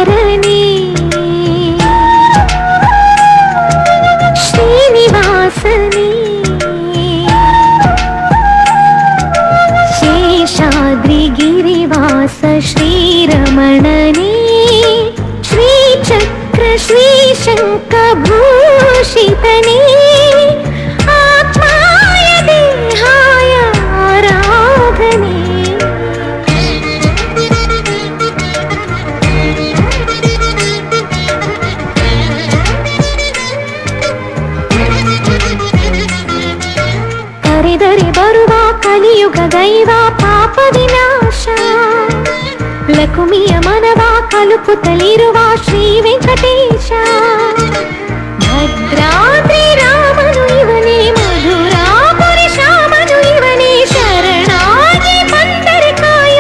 ಹರನೇ ಶ್ರೀನಿವಾಸನೇ ಶೇಷಾದ್ರಿಗಿರಿವಾಸ ಶ್ರೀರಮಣನೇ ಶ್ರೀಚಕ್ರ ಶ್ರೀಶಂಖಭೂಷಿತನೇ ಆತ್ಮಾಯ ದೇಹಾಯ ಆರಾಧನೆ ಕರೆದರೆ ಬರುವ ಕಲಿಯುಗ ದೈವ ಪಾಪ ವಿನಾಶ ಲಕುಮಿಯ ಮನವ ಕಲುಕುತ್ತಲಿರುವ ಶ್ರೀ ವೆಂಕಟೇಶ ಭದ್ರಾ